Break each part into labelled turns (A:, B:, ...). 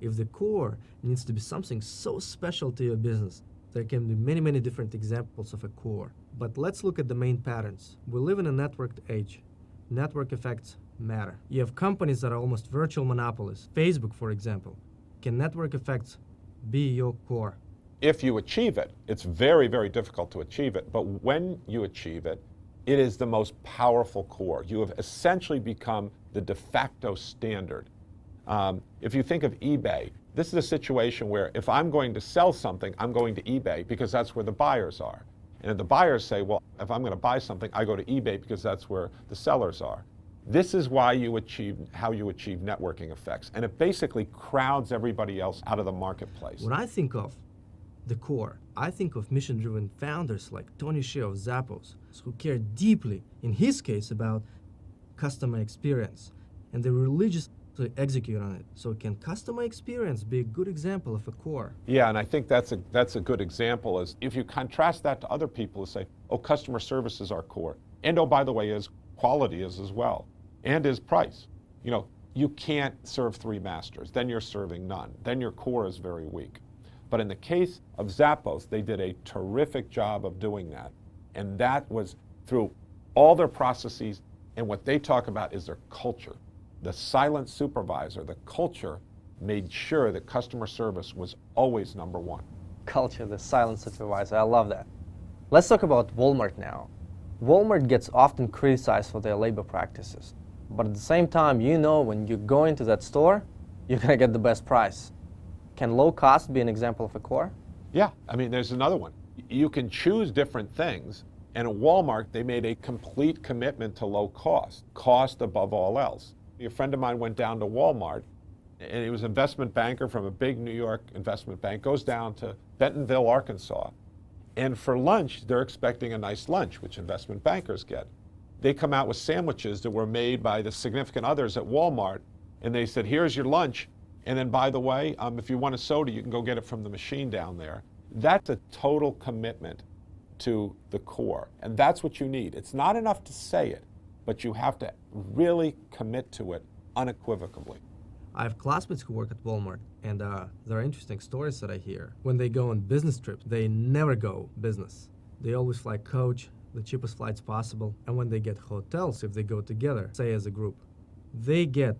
A: If the core needs to be something so special to your business, there can be many, many different examples of a core. But let's look at the main patterns. We live in a networked age. Network effects matter. You have companies that are almost virtual monopolies. Facebook, for example. Can network effects be your core?
B: If you achieve it, it's very, very difficult to achieve it, but when you achieve it, it is the most powerful core. You have essentially become the de facto standard. If you think of eBay, this is a situation where if I'm going to sell something, I'm going to eBay because that's where the buyers are. And if the buyers say, well, if I'm going to buy something, I go to eBay because that's where the sellers are. This is why how you achieve networking effects. And it basically crowds everybody else out of the marketplace.
A: When I think of the core, I think of mission-driven founders like Tony Hsieh of Zappos, who care deeply, in his case, about customer experience, and they religiously execute on it. So can customer experience be a good example of a core?
B: Yeah, and I think that's a good example. Is if you contrast that to other people who say, oh, customer service is our core, and oh, by the way, quality is as well, and is price. You know, you can't serve three masters, then you're serving none. Then your core is very weak. But in the case of Zappos, they did a terrific job of doing that. And that was through all their processes, and what they talk about is their culture. The silent supervisor, the culture, made sure that customer service was always number one.
C: Culture, the silent supervisor, I love that. Let's talk about Walmart now. Walmart gets often criticized for their labor practices. But at the same time, you know when you go into that store, you're gonna get the best price. Can low cost be an example of a core?
B: Yeah, I mean, there's another one. You can choose different things, and at Walmart, they made a complete commitment to low cost, cost above all else. A friend of mine went down to Walmart, and he was an investment banker from a big New York investment bank, goes down to Bentonville, Arkansas, and for lunch, they're expecting a nice lunch, which investment bankers get. They come out with sandwiches that were made by the significant others at Walmart, and they said, here's your lunch. And then, by the way, if you want a soda, you can go get it from the machine down there. That's a total commitment to the core. And that's what you need. It's not enough to say it, but you have to really commit to it unequivocally.
A: I have classmates who work at Walmart, and there are interesting stories that I hear. When they go on business trips, they never go business. They always fly coach, the cheapest flights possible. And when they get hotels, if they go together, say as a group, they get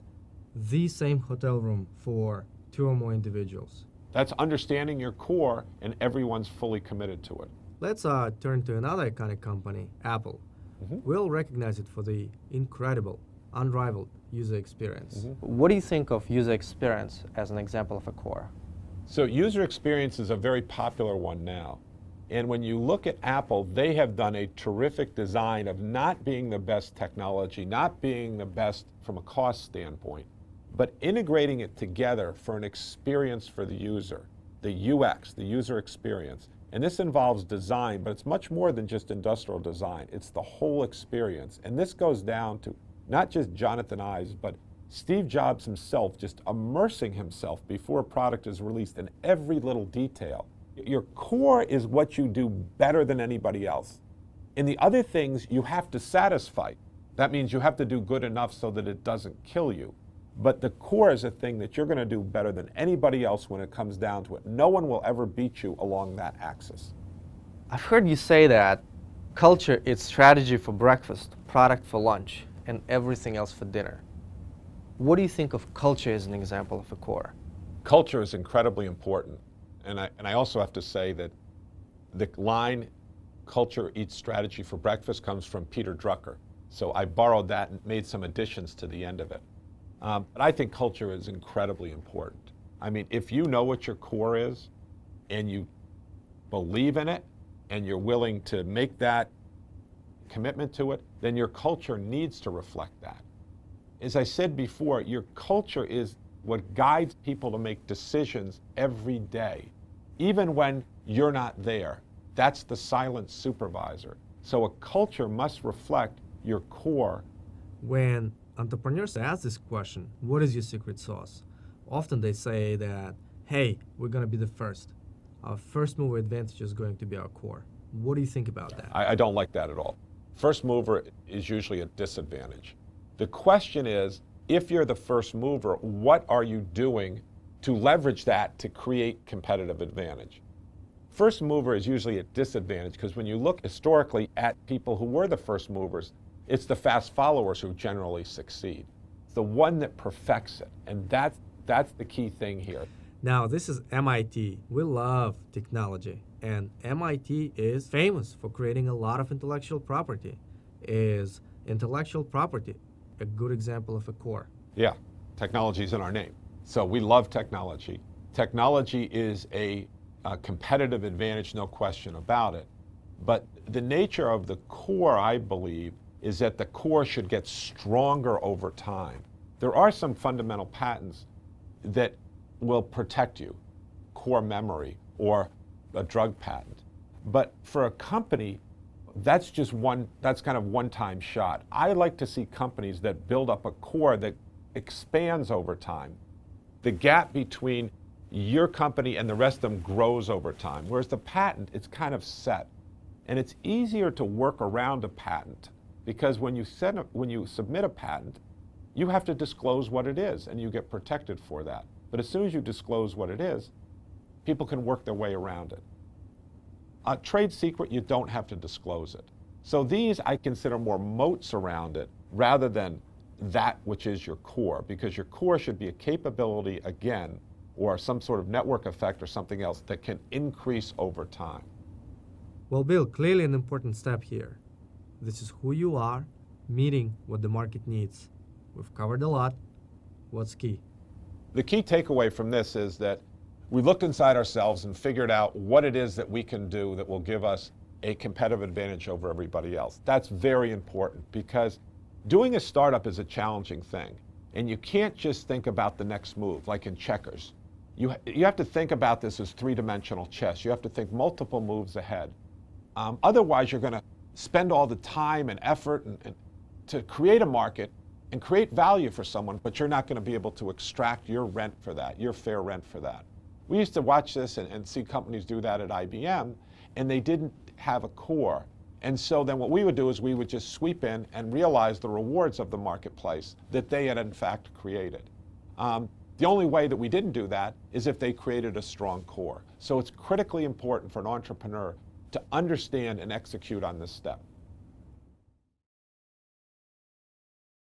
A: the same hotel room for 2 or more individuals.
B: That's understanding your core, and everyone's fully committed to it.
A: Let's turn to another iconic company, Apple. We all recognize it for the incredible, unrivaled user experience.
C: What do you think of user experience as an example of a core?
B: So user experience is a very popular one now. And when you look at Apple, they have done a terrific design of not being the best technology, not being the best from a cost standpoint, but integrating it together for an experience for the user, the UX, the user experience. And this involves design, but it's much more than just industrial design. It's the whole experience. And this goes down to not just Jonathan Ives, but Steve Jobs himself just immersing himself before a product is released in every little detail. Your core is what you do better than anybody else. And the other things you have to satisfy. That means you have to do good enough so that it doesn't kill you. But the core is a thing that you're going to do better than anybody else when it comes down to it. No one will ever beat you along that axis.
C: I've heard you say that culture is strategy for breakfast, product for lunch, and everything else for dinner. What do you think of culture as an example of a core?
B: Culture is incredibly important. And I also have to say that the line, culture eats strategy for breakfast, comes from Peter Drucker. So I borrowed that and made some additions to the end of it. But I think culture is incredibly important. I mean, if you know what your core is, and you believe in it, and you're willing to make that commitment to it, then your culture needs to reflect that. As I said before, your culture is what guides people to make decisions every day, even when you're not there. That's the silent supervisor. So a culture must reflect your core.
A: When entrepreneurs ask this question, what is your secret sauce? Often they say that, hey, we're going to be the first. Our first mover advantage is going to be our core. What do you think about that?
B: I don't like that at all. First mover is usually a disadvantage. The question is, if you're the first mover, what are you doing to leverage that to create competitive advantage. First mover is usually at disadvantage because when you look historically at people who were the first movers, it's the fast followers who generally succeed. It's the one that perfects it, and that's the key thing here.
A: Now, this is MIT. We love technology, and MIT is famous for creating a lot of intellectual property. Is intellectual property a good example of a core?
B: Yeah, technology is in our name. So we love technology. Technology is a competitive advantage, no question about it. But the nature of the core, I believe, is that the core should get stronger over time. There are some fundamental patents that will protect you, core memory or a drug patent. But for a company, that's kind of one-time shot. I like to see companies that build up a core that expands over time. The gap between your company and the rest of them grows over time, whereas the patent, it's kind of set. And it's easier to work around a patent because when you submit a patent, you have to disclose what it is and you get protected for that. But as soon as you disclose what it is, people can work their way around it. A trade secret, you don't have to disclose it. So these I consider more moats around it rather than that which is your core, because your core should be a capability, again, or some sort of network effect or something else that can increase over time.
A: Well, Bill, clearly an important step here. This is who you are, meeting what the market needs. We've covered a lot. What's key?
B: The key takeaway from this is that we looked inside ourselves and figured out what it is that we can do that will give us a competitive advantage over everybody else. That's very important because doing a startup is a challenging thing. And you can't just think about the next move, like in checkers. You have to think about this as three-dimensional chess. You have to think multiple moves ahead. Otherwise, you're going to spend all the time and effort and to create a market and create value for someone, but you're not going to be able to extract your rent for that, your fair rent for that. We used to watch this and see companies do that at IBM, and they didn't have a core. And so then what we would do is we would just sweep in and realize the rewards of the marketplace that they had in fact created. The only way that we didn't do that is if they created a strong core. So it's critically important for an entrepreneur to understand and execute on this step.